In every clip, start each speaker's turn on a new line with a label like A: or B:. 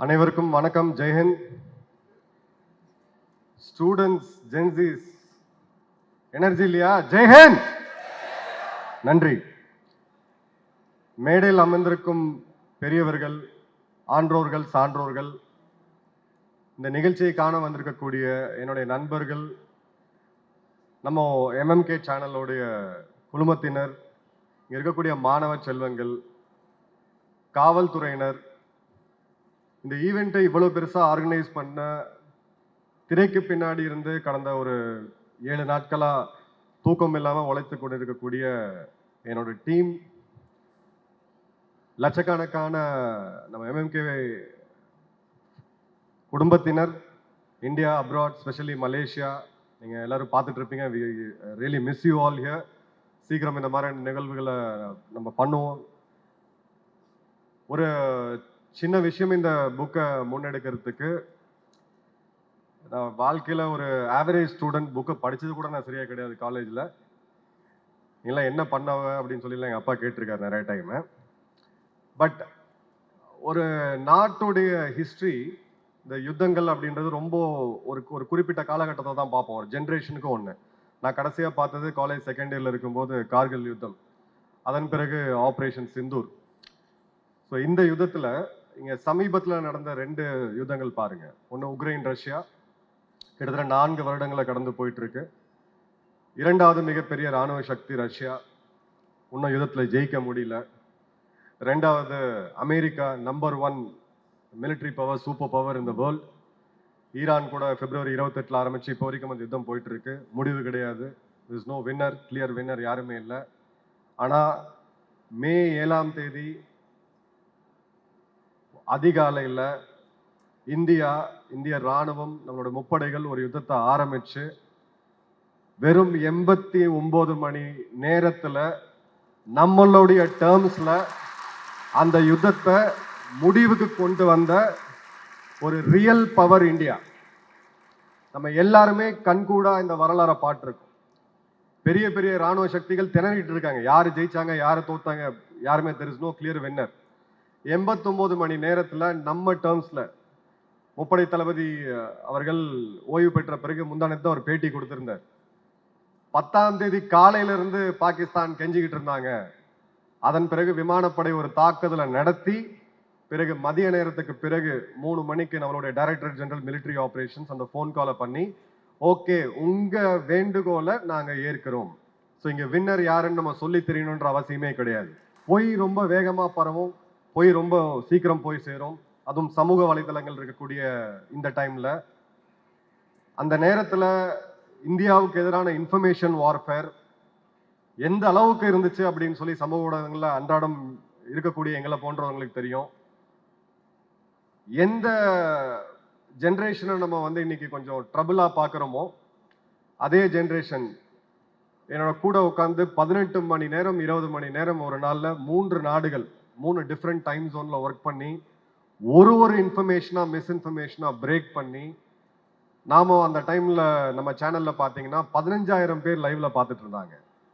A: அனைவருக்கும் வணக்கம். ஜெய்ஹிந்த். Students, Gen Zs, energy இல்லையா? ஜெய்ஹிந்த். நன்றி. மேடையில் அமர்ந்திருக்கும் பெரியவர்கள், ஆன்றோர்கள், சான்றோர்கள், இந்த நிகழ்ச்சியை காண வந்திருக்கக்கூடிய என்னுடைய நண்பர்கள், நம்ம MMK சேனலோடைய குழுமத்தினர், இங்க இருக்கக்கூடிய மாணவ செல்வங்கள், காவல்துறையினர், இந்த ஈவெண்ட்டை இவ்வளவு பெருசா ஆர்கனைஸ் பண்ண திரைக்கு பின்னாடி இருந்து கடந்த ஒரு 7 நாட்களா தூக்கம் இல்லாம உழைத்து கொண்டிருக்கக்கூடிய என்னோட டீம், லட்சக்கணக்கான நம்ம MMK குடும்பத்தினர், இந்தியா, அப்ராட், ஸ்பெஷலி மலேசியா, நீங்க எல்லாரும் பார்த்துட்டு இருப்பீங்க. Really miss you all here. சீக்கிரம் இந்த மாதிரி நிகழ்வுகளை நம்ம பண்ணுவோம். ஒரு சின்ன விஷயம், இந்த புக்கை முன்னெடுக்கிறதுக்கு நான் வாழ்க்கையில் ஒரு ஆவரேஜ் ஸ்டூடெண்ட், புக்கை படித்தது கூட நான் சரியாக கிடையாது காலேஜில். இல்லை என்ன பண்ணவ அப்படின்னு சொல்லி எங்கள் அப்பா கேட்டிருக்காரு நிறைய டைமு. பட் ஒரு நாட்டுடைய ஹிஸ்ட்ரி, இந்த யுத்தங்கள் அப்படின்றது ரொம்ப ஒரு குறிப்பிட்ட காலகட்டத்தை தான் பார்ப்போம். ஒரு ஜென்ரேஷனுக்கு ஒன்று. நான் கடைசியாக பார்த்தது காலேஜ் செகண்ட் இயரில் இருக்கும்போது கார்கில் யுத்தம், அதன் பிறகு ஆப்ரேஷன் சிந்தூர். ஸோ இந்த யுத்தத்தில் இங்கே சமீபத்தில் நடந்த 2 யுத்தங்கள் பாருங்க. ஒன்று உக்ரைன் ரஷ்யா, கிட்டத்தட்ட 4 வருடங்களை கடந்து போயிட்டு இருக்கு. 2வது மிகப்பெரிய இராணுவ சக்தி ரஷ்யா, இன்னும் யுத்தத்தில் ஜெயிக்க முடியல. 2வது America, number 1 military power, super power in the world. Iran கூட பிப்ரவரி 28 ஆரம்பிச்சு இப்போ வரைக்கும் அந்த யுத்தம் போயிட்டு இருக்கு. முடிவு கிடையாது. Is no winner, clear winner யாருமே இல்லை. ஆனால் மே 7ஆம் தேதி அதிகாலையில் இந்திய ராணுவம், நம்மளோட முப்படைகள் ஒரு யுத்தத்தை ஆரம்பிச்சு வெறும் 89 மணி நேரத்தில் நம்மளுடைய டேர்ம்ஸ்ல அந்த யுத்தத்தை முடிவுக்கு கொண்டு வந்த ஒரு ரியல் பவர் இந்தியா. நம்ம எல்லாருமே கண்கூடா இந்த வரலாறை பார்த்துருக்கோம். பெரிய பெரிய ராணுவ சக்திகள் திணறிட்டு இருக்காங்க. யாரு ஜெயிச்சாங்க, யாரு தோத்தாங்க, யாருமே there is no clear winner. 89 மணி நேரத்தில் நம்ம டேர்ம்ஸ்ல முப்படை தளபதி அவர்கள் ஓய்வு பெற்ற பிறகு முந்தானத்தை ஒரு பேட்டி கொடுத்திருந்தார். 10ஆம் தேதி காலையில இருந்து பாகிஸ்தான் கெஞ்சிக்கிட்டு இருந்தாங்க. அதன் பிறகு விமானப்படை ஒரு தாக்குதலை நடத்தி, பிறகு மதிய நேரத்துக்கு பிறகு 3 மணிக்கு நம்மளுடைய டைரக்டர் ஜெனரல் மிலிட்டரி ஆபரேஷன்ஸ் அந்த போன் காலை பண்ணி, ஓகே உங்க வேண்டுகோளை நாங்க ஏற்கிறோம். ஸோ இங்க வின்னர் யாருன்னு நம்ம சொல்லி தெரியணுன்ற அவசியமே கிடையாது. பொய் ரொம்ப வேகமா பரவும், பொய் ரொம்ப சீக்கிரம் போய் சேரும். அதுவும் சமூக வலைதளங்கள் இருக்கக்கூடிய இந்த டைம்ல, அந்த நேரத்தில் இந்தியாவுக்கு எதிரான இன்ஃபர்மேஷன் வார்ஃபேர் எந்த அளவுக்கு இருந்துச்சு அப்படின்னு சொல்லி சமூக ஊடகங்கள்ல அன்றாடம் இருக்கக்கூடிய எங்களை போன்றவங்களுக்கு தெரியும். எந்த ஜென்ரேஷனை நம்ம இன்னைக்கு கொஞ்சம் ட்ரபிளா பார்க்குறோமோ, அதே ஜென்ரேஷன் என்னோட கூட உட்காந்து 18 மணி நேரம் 20 மணி நேரம் ஒரு நாளில் 3 நாடுகள் 3 டிஃப்ரெண்ட் டைம் ஜோன்ல ஒர்க் பண்ணி ஒரு இன்ஃபர்மேஷனா மிஸ்இன்ஃபர்மேஷனா பிரேக் பண்ணி, நாம அந்த டைம்ல நம்ம சேனல்ல பாத்தீங்கன்னா 15,000 பேர் லைவ்ல பார்த்துட்டு இருந்தாங்க.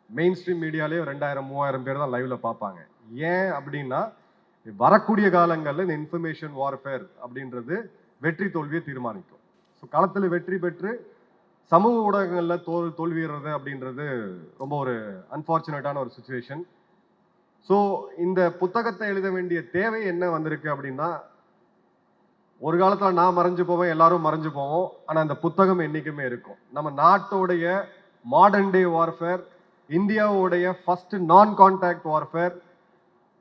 A: மெயின் ஸ்ட்ரீம் மீடியாலே 2,000-3,000 பேர் தான் லைவ்ல பார்ப்பாங்க. ஏன் அப்படின்னா, வரக்கூடிய காலங்களில் இந்த இன்ஃபர்மேஷன் வார்ஃபேர் அப்படின்றது வெற்றி தோல்வியை தீர்மானிக்கும். ஸோ களத்தில் வெற்றி பெற்று சமூக ஊடகங்களில் தோல்விடுறது அப்படின்றது ரொம்ப ஒரு அன்பார்ச்சுனேட்டான ஒரு சுச்சுவேஷன். ஸோ இந்த புத்தகத்தை எழுத வேண்டிய தேவை என்ன வந்திருக்கு அப்படின்னா, ஒரு காலத்தில் நான் மறைஞ்சு போவேன், எல்லாரும் மறைஞ்சு போவோம். ஆனால் இந்த புத்தகம் என்னைக்குமே இருக்கும். நம்ம நாட்டோடைய மாடர்ன் டே வார்ஃபேர், இந்தியாவுடைய ஃபர்ஸ்ட் நான் கான்டாக்ட் வார்ஃபேர்,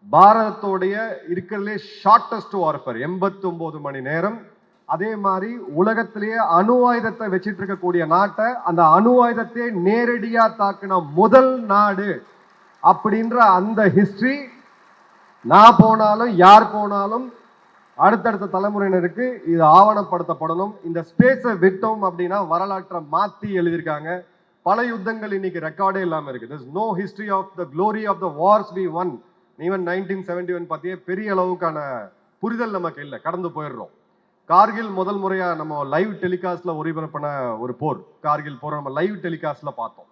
A: பாரதத்தோடைய இருக்கிறதுலே ஷார்டஸ்ட் வார்ஃபேர் 89 மணி நேரம். அதே மாதிரி உலகத்திலேயே அணு ஆயுதத்தை வச்சிட்டு இருக்கக்கூடிய நாட்டை, அந்த அணு ஆயுதத்தை நேரடியா தாக்குன முதல் நாடு அப்படின்ற அந்த ஹிஸ்டரி நான் போனாலும் யார் போனாலும் அடுத்தடுத்த தலைமுறையினருக்கு இது ஆவணப்படுத்தப்படணும். இந்த ஸ்பேஸை விட்டோம் அப்படின்னா வரலாற்றை மாத்தி எழுதியிருக்காங்க. பல யுத்தங்கள் இன்னைக்கு ரெக்கார்டே இல்லாம இருக்கு. There is no history of the glory of the wars we won. Even 1971 பத்தியே பெரிய அளவுக்கான புரிதல் நமக்கு இல்லை, கடந்து போயிடுறோம். கார்கில் முதல் முறையா நம்ம லைவ் டெலிகாஸ்ட்ல ஒளிபரப்பின ஒரு போர், கார்கில் போர் நம்ம லைவ் டெலிகாஸ்ட்ல பார்த்தோம்.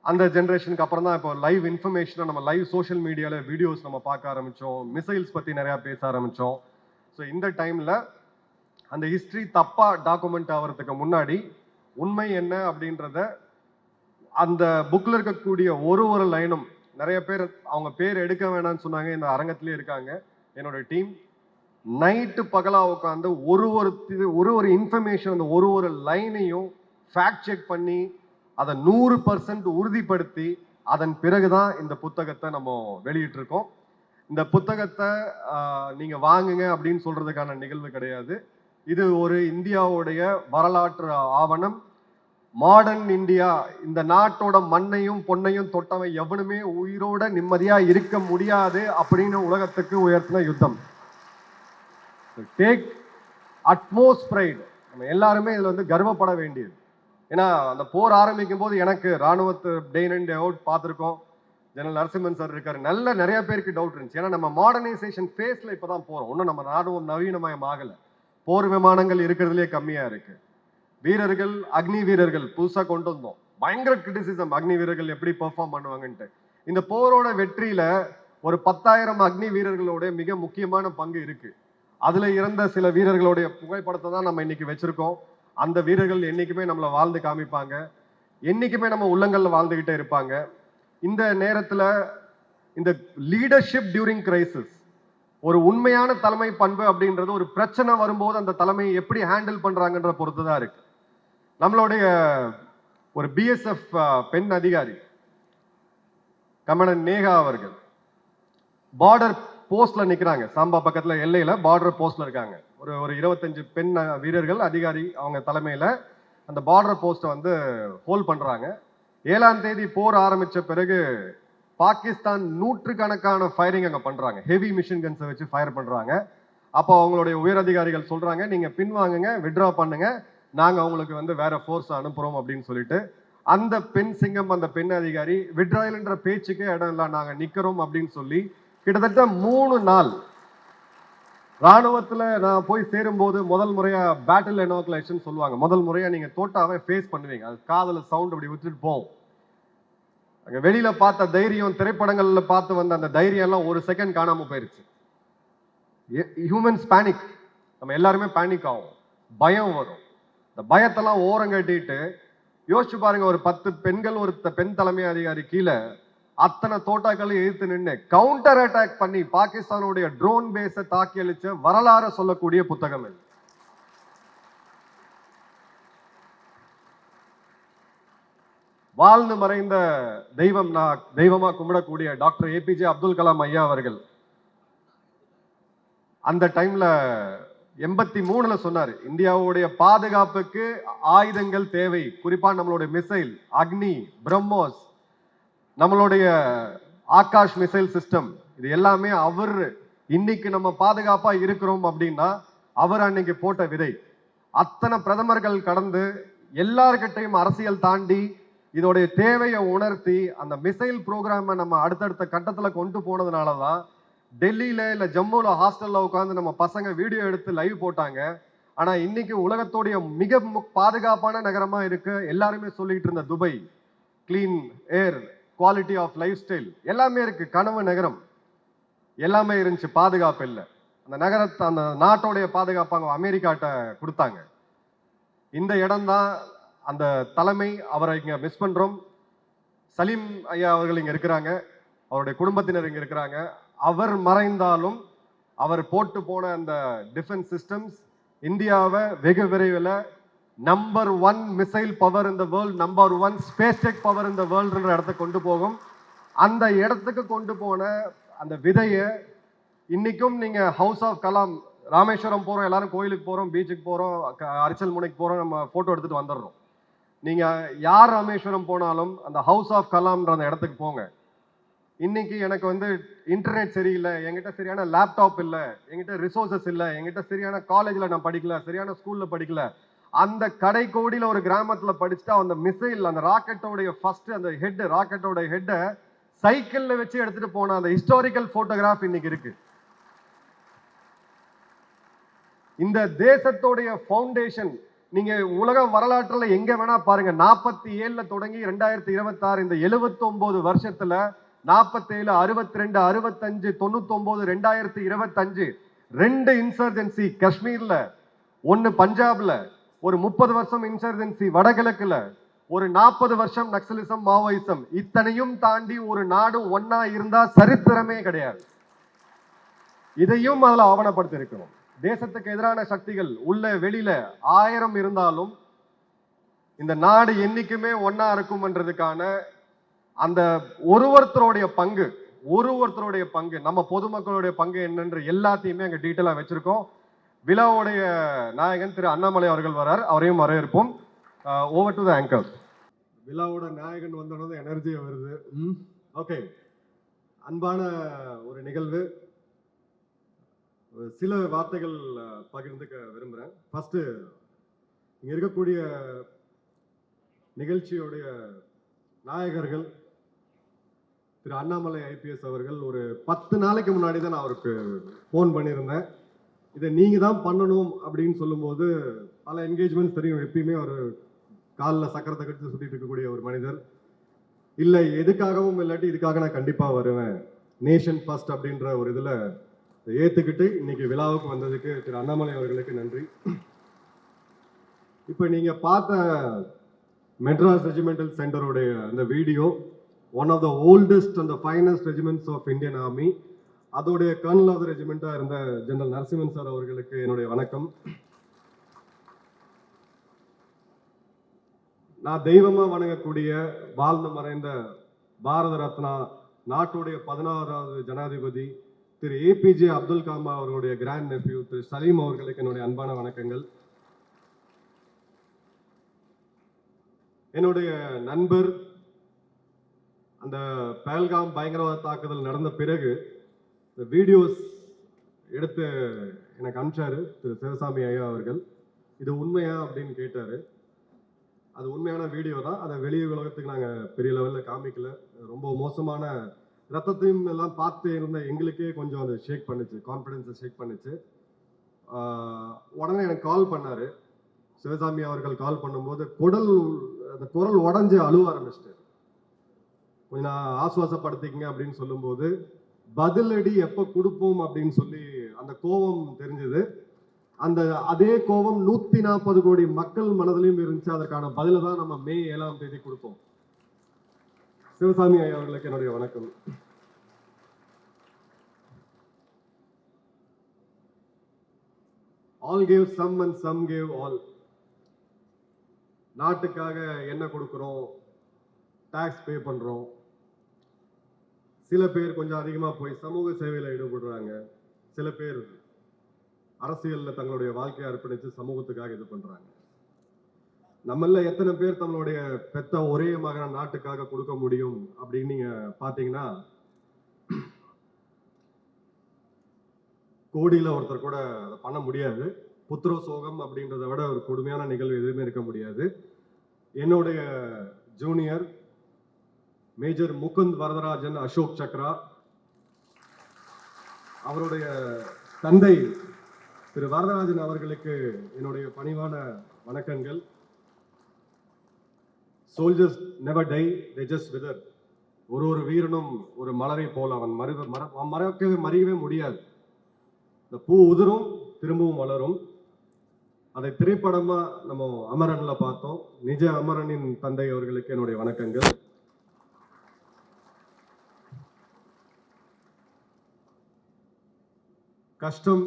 A: அந்த ஜென்ரேஷனுக்கு அப்புறம் தான் இப்போ லைவ் இன்ஃபர்மேஷனை நம்ம லைவ் சோஷியல் மீடியாவில் வீடியோஸ் நம்ம பார்க்க ஆரம்பித்தோம். மிசைல்ஸ் பற்றி நிறையா பேச ஆரம்பித்தோம். ஸோ இந்த டைம்ல அந்த ஹிஸ்டரி தப்பா டாக்குமெண்ட் ஆகிறதுக்கு முன்னாடி உண்மை என்ன அப்படின்றத அந்த புக்ல இருக்கக்கூடிய ஒரு லைனும், நிறைய பேர் அவங்க பேர் எடுக்க வேணாம்னு சொன்னாங்க, இந்த அரங்கத்திலே இருக்காங்க என்னோட டீம், நைட்டு பகலா உட்காந்து ஒரு இன்ஃபர்மேஷன், அந்த ஒரு லைனையும் ஃபேக்ட் செக் பண்ணி அதை 100% உறுதிப்படுத்தி அதன் பிறகுதான் இந்த புத்தகத்தை நம்ம வெளியிட்டிருக்கோம். இந்த புத்தகத்தை நீங்க வாங்குங்க அப்படின்னு சொல்றதுக்கான நிகழ்வு கிடையாது. இது ஒரு இந்தியாவுடைய வரலாற்று ஆவணம். மாடர்ன் இந்தியா, இந்த நாட்டோட மண்ணையும் பொன்னையும் தொட்டவன் எவனுமே உயிரோட நிம்மதியா இருக்க முடியாது அப்படின்னு உலகத்துக்கு உயர்த்தின யுத்தம். Take utmost pride. நம்ம எல்லாருமே இதுல வந்து கர்வப்பட வேண்டியது. ஏன்னா அந்த போர் ஆரம்பிக்கும் போது எனக்கு ராணுவத்து டே இன் டே அவுட் பார்த்துருக்கோம். ஜெனரல் நரசிம்மன் சார் இருக்காரு, நிறைய பேருக்கு டவுட் இருந்துச்சு. ஏன்னா நம்ம மாடர்னைசேஷன் ஃபேஸ்ல இப்பதான் போறோம். ஒன்றும் நம்ம ராணுவம் நவீனமயம் ஆகல. போர் விமானங்கள் இருக்கிறதுலே கம்மியா இருக்கு. வீரர்கள், அக்னி வீரர்கள் புதுசா கொண்டு வந்தோம். பயங்கர கிரிட்டிசிசம், அக்னி வீரர்கள் எப்படி பெர்ஃபார்ம் பண்ணுவாங்கன்ட்டு. இந்த போரோட வெற்றியில ஒரு 10,000 அக்னி வீரர்களோட மிக முக்கியமான பங்கு இருக்கு. அதுல இறந்த சில வீரர்களுடைய புகைப்படத்தை தான் நம்ம இன்னைக்கு வச்சிருக்கோம். அந்த வீரர்கள் என்னைக்குமே நம்மளை வாழ்ந்து காமிப்பாங்க, என்னைக்குமே நம்ம உள்ளங்கள்ல வாழ்ந்துகிட்டே இருப்பாங்க. இந்த நேரத்துல இந்த லீடர்ஷிப் டியூரிங் கிரைசிஸ், ஒரு உண்மையான தலைமை பண்பு அப்படின்றது ஒரு பிரச்சனை வரும்போது அந்த தலைமையை எப்படி ஹேண்டில் பண்றாங்கன்ற பொறுத்து தான் இருக்கு. நம்மளுடைய ஒரு பிஎஸ்எஃப் பெண் அதிகாரி கமணன் நேகா அவர்கள் பார்டர் போஸ்ட்ல நிக்கிறாங்க. சாம்பா பக்கத்துல எல்லையில பார்டர் போஸ்ட்ல இருக்காங்க. ஒரு 25 பெண் வீரர்கள் அதிகாரி அவங்க தலைமையில அந்த பார்டர் போஸ்ட்டை வந்து ஹோல்ட் பண்றாங்க. 7ஆம் தேதி போர் ஆரம்பிச்ச பிறகு பாகிஸ்தான் நூற்றுக்கணக்கான ஃபயரிங் அங்க பண்றாங்க. ஹெவி மிஷின் கன்ஸை வச்சு ஃபயர் பண்றாங்க. அப்போ அவங்களுடைய உயர் அதிகாரிகள் சொல்றாங்க, நீங்க பின்வாங்குங்க, வித்ட்ரா பண்ணுங்க, நாங்க அவங்களுக்கு வந்து வேற ஃபோர்ஸ் அனுப்புறோம் அப்படின்னு சொல்லிட்டு அந்த பெண் சிங்கம், அந்த பெண் அதிகாரி வித்ட்ராயல்ன்ற பேச்சுக்கே இடம் இல்லை, நாங்க நிக்கிறோம் அப்படின்னு சொல்லி கிட்டத்தட்ட 3 நாள் ராணுவத்துல நான் போய் சேரும்போது முதல் முறையா பேட்டில் எனாகுலேஷன் சொல்லுவாங்க. முதல் முறையா நீங்க தோட்டாவை ஃபேஸ் பண்ணுவீங்க. அது காதல சவுண்ட் அப்படி விட்டுட்டு போகும். அங்க வெளியில பார்த்த தைரியம், திரைப்படங்கள்ல பார்த்து வந்த அந்த தைரியம் எல்லாம் ஒரு செகண்ட் காணாம போயிருச்சு. ஹியூமன்ஸ் பேனிக், நம்ம எல்லாருமே பேனிக் ஆகும், பயம் வரும். இந்த பயத்தெல்லாம் ஓரம் கட்டிட்டு யோசிச்சு பாருங்க, ஒரு 10 பெண்கள், ஒரு பெண் தலைமை அதிகாரி கீழே அத்தனை தோட்டாக்களை எதிர்த்து நின்று கவுண்டர் அட்டாக் பண்ணி பாகிஸ்தானுடைய ட்ரோன் பேஸை தாக்கி அளிச்ச வரலாறு சொல்லக்கூடிய புத்தகம் இது. வாழ்ந்து மறைந்த தெய்வம், நான் தெய்வமா கும்பிடக்கூடிய டாக்டர் ஏபிஜே அப்துல் கலாம் ஐயா அவர்கள் அந்த டைம்ல 83ல சொன்னாரு, இந்தியாவுடைய பாதுகாப்புக்கு ஆயுதங்கள் தேவை, குறிப்பா நம்மளுடைய மிசைல் அக்னி, பிரம்மோஸ், நம்மளுடைய ஆகாஷ் மிசைல் சிஸ்டம், இது எல்லாமே அவர் இன்னைக்கு நம்ம பாதுகாப்பா இருக்கிறோம் அப்படின்னா அவர் அன்னைக்கு போட்ட விதை. அத்தனை பிரதமர்கள் கடந்து எல்லார்கிட்டையும் அரசியல் தாண்டி இதோடைய தேவையை உணர்த்தி அந்த மிசைல் ப்ரோக்ராமை நம்ம அடுத்தடுத்த கட்டத்துல கொண்டு போனதுனாலதான் டெல்லியில இல்ல ஜம்முல ஹாஸ்டல்ல உட்காந்து நம்ம பசங்க வீடியோ எடுத்து லைவ் போட்டாங்க. ஆனா இன்னைக்கு உலகத்தோடைய மிக பாதுகாப்பான நகரமா இருக்கு. எல்லாருமே சொல்லிட்டு இருந்த Dubai, clean air, quality of lifestyle எல்லாமே இருக்கு. கனவு நகரம் எல்லாமே இருந்துச்சு, பாதுகாப்பு இல்லை. அந்த நகரத்தை, அந்த நாட்டோடைய பாதுகாப்பாங்க அமெரிக்காட்ட கொடுத்தாங்க. இந்த இடம் தான் அந்த தலைமை. அவரை இங்க மிஸ் பண்றோம். சலீம் ஐயா அவர்கள் இங்க இருக்கிறாங்க, அவருடைய குடும்பத்தினர் இங்க இருக்கிறாங்க. அவர் மறைந்தாலும் அவர் போட்டு போன அந்த டிஃபென்ஸ் சிஸ்டம்ஸ் இந்தியாவை வெகு விரைவில் number 1 missile power in the world, number 1 space tech power in the வேர்ல்டுன்ற இடத்துக்கு கொண்டு போகும். அந்த இடத்துக்கு கொண்டு போன அந்த விதையை இன்னைக்கும் நீங்க ஹவுஸ் ஆஃப் கலாம், ராமேஸ்வரம் போறோம், எல்லாரும் கோயிலுக்கு போறோம், பீச்சுக்கு போறோம், அரிச்சல் முனைக்கு போறோம், நம்ம போட்டோ எடுத்துட்டு வந்துடுறோம். நீங்க யார் ராமேஸ்வரம் போனாலும் அந்த ஹவுஸ் ஆஃப் கலாம்ன்ற அந்த இடத்துக்கு போங்க. இன்னைக்கு எனக்கு வந்து இன்டர்நெட் சரியில்லை, என்கிட்ட சரியான லேப்டாப் இல்லை, என்கிட்ட ரிசோர்சஸ் இல்லை, என்கிட்ட சரியான காலேஜ்ல நான் படிக்கல, சரியான ஸ்கூல்ல படிக்கல, அந்த கடை கோடியில ஒரு கிராமத்துல படிச்சுட்டா அந்த மிசைல், அந்த ராக்கெட்டோடைய ஃபர்ஸ்ட் அந்த ஹெட், ராக்கெட்டோட ஹெட்டை சைக்கிள்ல வச்சு எடுத்துட்டு போன அந்த ஹிஸ்டாரிக்கல் போட்டோகிராஃப் இன்னைக்கு இருக்கு. இந்த தேசத்தோடைய ஃபவுண்டேஷன் நீங்க உலக வரலாற்றுல எங்க வேணா பாருங்க. 47ல தொடங்கி 2026 இந்த 79 வருஷத்துல 47, 62, 65, 99, 2025 2 இன்சர்ஜென்சி காஷ்மீர்ல, 1 பஞ்சாப்ல, ஒரு 30 வருஷம் இன்சர்ஜென்சி வடகிழக்குல, ஒரு 40 வருஷம் நக்சலிசம் மாவோயிசம், இத்தனையும் தாண்டி ஒரு நாடு ஒன்னா இருந்தா சரித்திரமே கிடையாது. இதையும் அதுல ஆவணப்படுத்தி இருக்கணும். தேசத்துக்கு எதிரான சக்திகள் உள்ள வெளியில 1000 இருந்தாலும் இந்த நாடு என்னைக்குமே ஒன்னா இருக்கும்ன்றதுக்கான அந்த ஒருவருடைய பங்கு நம்ம பொதுமக்களுடைய பங்கு என்னன்ற எல்லாத்தையுமே அங்க டீட்டெயிலா வச்சிருக்கோம். விழாவுடைய நாயகன் திரு அண்ணாமலை அவர்கள் வரார், அவரையும் வரவேற்போம். Over to the anchor. விழாவோட நாயகன் வந்தோட எனர்ஜி வருது. ஓகே, அன்பான ஒரு நிகழ்வு. சில வார்த்தைகள் பகிர்ந்துக்க விரும்புகிறேன். ஃபர்ஸ்ட், இங்க இருக்கக்கூடிய நிகழ்ச்சியுடைய நாயகர்கள் திரு அண்ணாமலை ஐபிஎஸ் அவர்கள் ஒரு 10 நாளைக்கு முன்னாடி தான் நான் அவருக்கு ஃபோன் பண்ணியிருந்தேன். இதை நீங்க தான் பண்ணணும் அப்படின்னு சொல்லும்போது பல என்கேஜ்மெண்ட்ஸ் தெரியும். எப்பயுமே ஒரு காலில் சக்கரத்தை கட்டி சுற்றிட்டு இருக்கக்கூடிய ஒரு மனிதர். இல்லை, எதுக்காகவும் இல்லாட்டி இதுக்காக நான் கண்டிப்பாக வருவேன், நேஷன் ஃபர்ஸ்ட் அப்படின்ற ஒரு இதில் ஏற்றுக்கிட்டு இன்னைக்கு விழாவுக்கு வந்ததுக்கு திரு அண்ணாமலை அவர்களுக்கு நன்றி. இப்போ நீங்கள் பார்த்த மெட்ராஸ் ரெஜிமெண்டல் சென்டருடைய அந்த video, one of the oldest and the finest regiments of Indian army, அதோடைய கர்னல் ஆஃப் த ரெஜிமெண்ட்டாக இருந்த ஜெனரல் நரசிம்மன் சார் அவர்களுக்கு என்னுடைய வணக்கம். நான் தெய்வமா வணங்கக்கூடிய வாழ்ந்து மறைந்த பாரத ரத்னா, நாட்டுடைய 16வது ஜனாதிபதி திரு ஏபிஜே அப்துல் கலாம் அவர்களுடைய கிராண்ட் நெஃப்யூ திரு சலீம் அவர்களுக்கு என்னுடைய அன்பான வணக்கங்கள். என்னுடைய நண்பர் அந்த பஹல்காம் பயங்கரவாத தாக்குதல் நடந்த பிறகு இந்த வீடியோஸ் எடுத்து எனக்கு அனுப்பிச்சாரு திரு சிவசாமி ஐயா அவர்கள். இது உண்மையா அப்படின்னு கேட்டாரு. அது உண்மையான வீடியோ தான். அதை வெளியே உலகத்துக்கு நாங்கள் பெரிய லெவலில் காமிக்கல. ரொம்ப மோசமான ரத்தத்தையும் எல்லாம் பார்த்து இருந்த எங்களுக்கே கொஞ்சம் அதை ஷேக் பண்ணுச்சு, கான்ஃபிடென்ஸை ஷேக் பண்ணுச்சு. உடனே எனக்கு கால் பண்ணாரு சிவசாமி அவர்கள். கால் பண்ணும்போது அந்த குரல் உடஞ்சி அழுவ ஆரம்பிச்சிட்டாரு. கொஞ்சம் நான் ஆசுவாசப்படுத்திக்கங்க அப்படின்னு சொல்லும்போது பதிலடி எப்போ கொடுப்போம் அப்படின்னு சொல்லி அந்த கோபம் தெரிஞ்சது. அதே கோபம் 140 கோடி மக்கள் மனதிலையும் இருந்துச்சு. அதற்கான பதில தான் நம்ம மே 7ஆம் தேதி கொடுப்போம். சிவசாமி ஐயா அவர்களுக்கு என்னுடைய வணக்கம். All gave some and some gave all. நாட்டுக்காக என்ன கொடுக்கிறோம், டாக்ஸ் பே பண்றோம். சில பேர் கொஞ்சம் அதிகமா போய் சமூக சேவையில் ஈடுபடுறாங்க. சில பேர் அரசியல்ல தங்களுடைய வாழ்க்கையை அர்ப்பணித்து சமூகத்துக்காக இது பண்றாங்க. நம்மள எத்தனை பேர் தங்களுடைய பெத்த ஒரே மகனை நாட்டுக்காக கொடுக்க முடியும் அப்படின்னு நீங்க பாத்தீங்கன்னா கோடியில ஒருத்தர் கூட அதை பண்ண முடியாது. புத்திர சோகம் அப்படின்றத விட ஒரு கொடுமையான நிகழ்வு எதுவுமே இருக்க முடியாது. என்னுடைய ஜூனியர் மேஜர் முகுந்த் வரதராஜன் அசோக் சக்ரா, அவருடைய தந்தை திரு வரதராஜன் அவர்களுக்கு என்னுடைய பணிவான வணக்கங்கள். Soldiers never tie, they just wither. ஒரு வீரனும் ஒரு மலரை போல அவன் மறையவே முடியாது. இந்த பூ உதிரும், திரும்பவும் வளரும். அதை திரைப்படமா நம்ம அமரன்ல பார்த்தோம். நிஜ அமரனின் தந்தை அவர்களுக்கு என்னுடைய வணக்கங்கள். கஷ்டம்,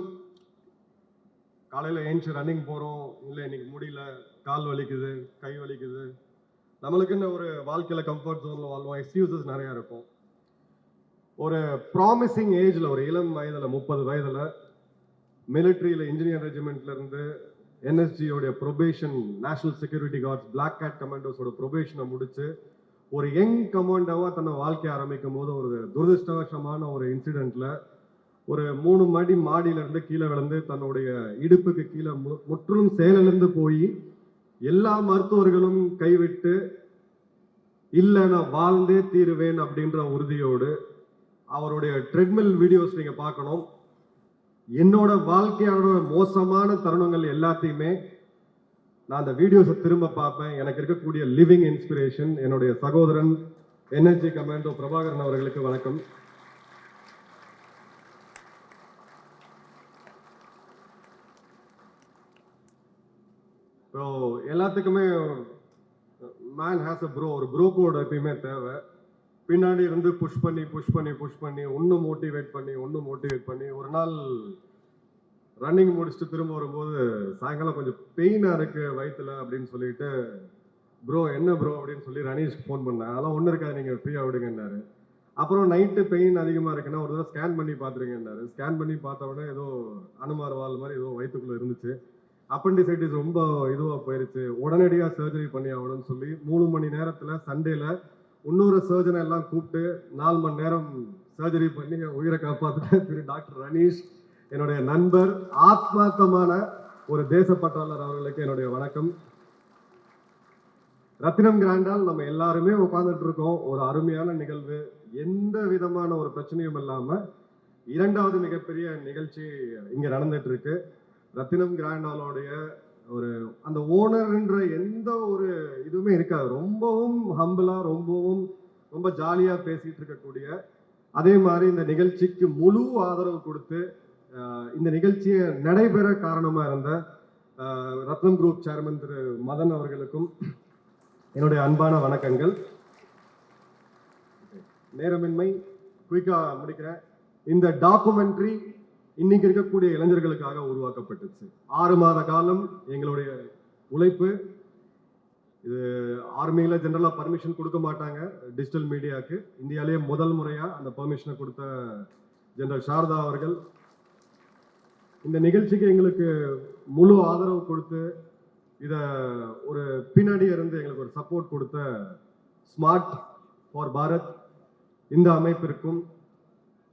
A: காலையில் ஏஞ்சி ரன்னிங் போகிறோம், இல்லை இன்னைக்கு முடியல, கால் வலிக்குது, கை வலிக்குது, நம்மளுக்குன்னு ஒரு வாழ்க்கையில் கம்ஃபர்ட் ஜோனில் வாழ்வோம். எக்ஸ்கியூசஸ் நிறையா இருக்கும். ஒரு ப்ராமிசிங் ஏஜில், ஒரு இளம் வயதில், 30 வயதில் மிலிட்ரியில் இன்ஜினியர் ரெஜிமெண்ட்லேருந்து என்எஸ்ஜியோடைய probation, national security guards, black cat கமாண்டோஸோட ப்ரொபேஷனை முடிச்சு ஒரு யங் கமாண்டோவாக தன்னை வாழ்க்கை ஆரம்பிக்கும் போது ஒரு துரதிருஷ்டவசமான ஒரு இன்சிடென்ட்ல ஒரு 3 மாடி மாடியிலிருந்து கீழே விழுந்து தன்னுடைய இடுப்புக்கு கீழே முற்றிலும் செயலிழந்து போய் எல்லா மருத்துவர்களும் கைவிட்டு இல்லை நான் வாழ்ந்தே தீருவேன் அப்படின்ற உறுதியோடு அவருடைய ட்ரெட்மில் வீடியோஸ் நீங்க பார்க்கணும். என்னோட வாழ்க்கையோட மோசமான தருணங்கள் எல்லாத்தையுமே நான் அந்த வீடியோஸை திரும்ப பார்ப்பேன். எனக்கு இருக்கக்கூடிய லிவிங் இன்ஸ்பிரேஷன் என்னுடைய சகோதரன் என்எஸ்ஜி கமாண்டோ பிரபாகரன் அவர்களுக்கு வணக்கம். ஸோ எல்லாத்துக்குமே மேன் ஹேஸ் அ ப்ரோ, ஒரு ப்ரோ கோட் எப்பயுமே தேவை. பின்னாடி இருந்து புஷ் பண்ணி இன்னும் மோட்டிவேட் பண்ணி ஒரு நாள் ரன்னிங் முடிச்சுட்டு திரும்ப வரும்போது சாயங்காலம் கொஞ்சம் பெயினாக இருக்கு வயிற்றுல அப்படின்னு சொல்லிட்டு, ப்ரோ என்ன ப்ரோ அப்படின்னு சொல்லி ரனீஷ்க்கு ஃபோன் பண்ணேன். அதெல்லாம் ஒன்றும் இருக்காது, நீங்கள் ஃப்ரீயாக விடுங்கன்னாரு. அப்புறம் நைட்டு பெயின் அதிகமாக இருக்குன்னா ஒரு தடவை ஸ்கேன் பண்ணி பார்த்துருங்கன்னாரு. ஸ்கேன் பண்ணி பார்த்த உடனே ஏதோ அனுமார் வால் மாதிரி ஏதோ வயிற்றுக்குள்ளே இருந்துச்சு. அப்பண்டிசைட்டிஸ் ரொம்ப இதுவாக போயிருச்சு, உடனடியாக சர்ஜரி பண்ணி ஆகணும்னு சொல்லி 3 மணி நேரத்தில் சண்டேல இன்னொரு சர்ஜனை எல்லாம் கூப்பிட்டு 4 மணி நேரம் சர்ஜரி பண்ணி உயிரை காப்பாற்றின திரு டாக்டர் ரனீஷ், என்னுடைய நண்பர், ஆத்மார்த்தமான ஒரு தேசப்பற்றாளர் அவர்களுக்கு என்னுடைய வணக்கம். ரத்தினம் கிராண்டால் நம்ம எல்லாருமே உட்கார்ந்துட்டு இருக்கோம். ஒரு அருமையான நிகழ்வு, எந்த விதமான ஒரு பிரச்சனையும் இல்லாம 2வது மிகப்பெரிய நிகழ்ச்சி இங்க நடந்துட்டு இருக்கு. ரத்தினம் கிராண்டாலோடைய ஒரு அந்த ஓனர்ன்ற எந்த ஒரு இதுவுமே இருக்காது. ரொம்பவும் ஹம்பிளா, ரொம்ப ஜாலியா பேசிட்டு இருக்கக்கூடிய, அதே மாதிரி இந்த நிகழ்ச்சிக்கு முழு ஆதரவு கொடுத்து இந்த நிகழ்ச்சியை நடைபெற காரணமா இருந்த ரத்னம் குரூப் சேர்மன் திரு மதன் அவர்களுக்கும் என்னுடைய அன்பான வணக்கங்கள். நேரமின்மை, குயிக்கா முடிக்கிறேன். இந்த டாக்குமெண்ட்ரி இன்னைக்கு இருக்கக்கூடிய இளைஞர்களுக்காக உருவாக்கப்பட்டுச்சு. 6 மாத காலம் எங்களுடைய உழைப்பு. இது ஆர்மியில ஜெனரலா பர்மிஷன் கொடுக்க மாட்டாங்க டிஜிட்டல் மீடியாவுக்கு. இந்தியாவிலேயே முதல் முறையா அந்த பர்மிஷனை கொடுத்த ஜெனரல் சாரதா அவர்கள் இந்த நிகழ்ச்சிக்கு எங்களுக்கு முழு ஆதரவு கொடுத்து இத ஒரு பின்னாடி இருந்து எங்களுக்கு ஒரு சப்போர்ட் கொடுத்த ஸ்மார்ட் ஃபார் பாரத் இந்த அமைப்பிற்கும்,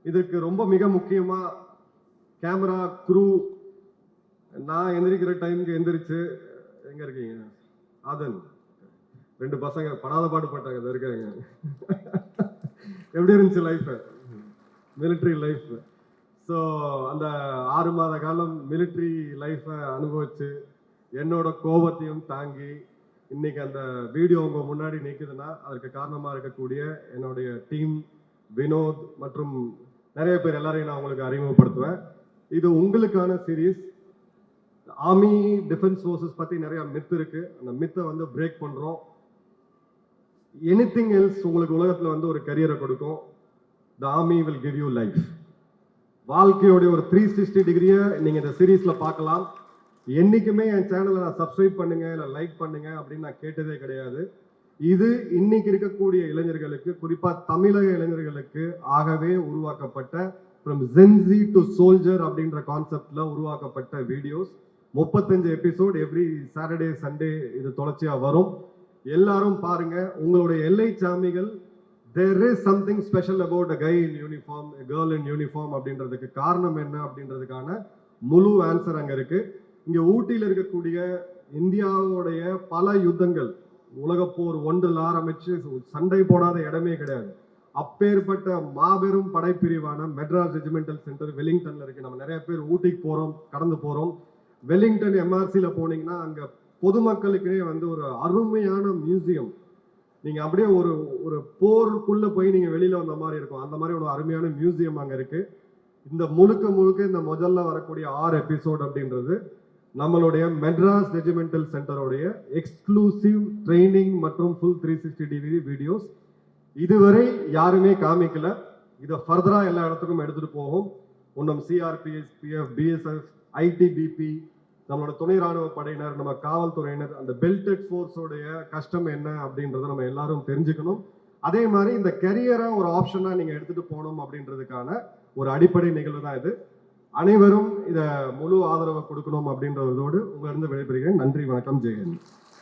A: இதுக்கு ரொம்ப மிக முக்கியமா கேமரா குரூ, நான் எந்திரிக்கிற டைமுக்கு எந்திரிச்சு, எங்க இருக்கீங்க ஆதன், 2 பசங்க படாத பாடுபட்டாங்க, இதை இருக்காங்க. எப்படி இருந்துச்சு லைஃப், மிலிட்ரி லைஃப். ஸோ அந்த 6 மாத காலம் மிலிட்ரி லைஃப்பை அனுபவிச்சு என்னோட கோபத்தையும் தாங்கி இன்னைக்கு அந்த வீடியோ உங்க முன்னாடி நிற்குதுன்னா அதற்கு காரணமா இருக்கக்கூடிய என்னுடைய டீம் வினோத் மற்றும் நிறைய பேர் எல்லாரையும் நான் உங்களுக்கு அறிமுகப்படுத்துவேன். இது உங்களுக்கான சீரீஸ். ஆர்மி டிஃபென்ஸ் ஃபோர்ஸஸ் பத்தி நிறைய மித் இருக்கு, அந்த மித்தை வந்து பிரேக் பண்றோம். எனிதிங் எல்ஸ் உங்களுக்கு உலகத்துல வந்து ஒரு கரியரை கொடுக்கும். The army will give you life. வாழ்க்கையோடைய ஒரு 360 டிகிரியை நீங்க இந்த சீரீஸ்ல பார்க்கலாம். என்னைக்குமே என் சேனலை நான் சப்ஸ்கிரைப் பண்ணுங்க இல்லை லைக் பண்ணுங்க அப்படின்னு நான் கேட்டதே கிடையாது. இது இன்னைக்கு இருக்கக்கூடிய இளைஞர்களுக்கு, குறிப்பா தமிழக இளைஞர்களுக்கு ஆகவே உருவாக்கப்பட்ட ஃப்ரம் ஜென்சி டு சோல்ஜர் அப்படின்ற கான்செப்ட்ல உருவாக்கப்பட்ட videos. 35 episode every Saturday Sunday இது தொடர்ச்சியா வரும். எல்லாரும் பாருங்க. உங்களுடைய எல்லை சாமிகள், there is something special about a guy in uniform, a girl in uniform அப்படின்றதுக்கு காரணம் என்ன அப்படின்றதுக்கான முழு ஆன்சர் அங்க இருக்கு. இங்க ஊட்டியில் இருக்கக்கூடிய இந்தியாவுடைய பல யுத்தங்கள், உலகப்போர் 1 ஆரம்பிச்சு சண்டை போடாத இடமே கிடையாது. அப்பேற்பட்ட மாபெரும் படைப்பிரிவான மெட்ராஸ் ரெஜிமெண்டல் சென்டர் வெலிங்டன்ல இருக்கு. நம்ம நிறைய பேர் ஊட்டிக்கு போறோம், கடந்து போறோம். வெலிங்டன் எம்ஆர்சில போனீங்கன்னா அங்க பொதுமக்களுக்கே வந்து ஒரு அருமையான மியூசியம். நீங்க அப்படியே ஒரு போருக்குள்ள போய் நீங்க வெளியில வந்த மாதிரி இருக்கும். அந்த மாதிரி ஒரு அருமையான மியூசியம் அங்க இருக்கு. இந்த முழுக்க இந்த முதல்ல வரக்கூடிய 6 எபிசோட் அப்படின்றது நம்மளுடைய மெட்ராஸ் ரெஜிமெண்டல் சென்டருடைய எக்ஸ்க்ளூசிவ் ட்ரைனிங் மற்றும் ஃபுல் 360 டிகிரி வீடியோஸ். இதுவரை யாருமே காமிக்கல. இதை ஃபர்தரா எல்லா இடத்துக்கும் எடுத்துட்டு போகும். இன்னும் சிஆர்பிஎஸ், பிஎஃப், பிஎஸ்எஃப், ஐடிபிபி, நம்மளோட துணை ராணுவ படையினர், நம்ம காவல்துறையினர், அந்த பெல்டட் ஃபோர்ஸோடைய கஷ்டம் என்ன அப்படின்றத நம்ம எல்லாரும் தெரிஞ்சுக்கணும். அதே மாதிரி இந்த கரியரை ஒரு ஆப்ஷனா நீங்க எடுத்துட்டு போகணும் அப்படின்றதுக்கான ஒரு அடிப்படை நிகழ்வு தான் இது. அனைவரும் இதை முழு ஆதரவை கொடுக்கணும் அப்படின்றதோடு உங்களிடம் விடைபெறுகிறேன். நன்றி, வணக்கம், ஜெயஹிந்த்.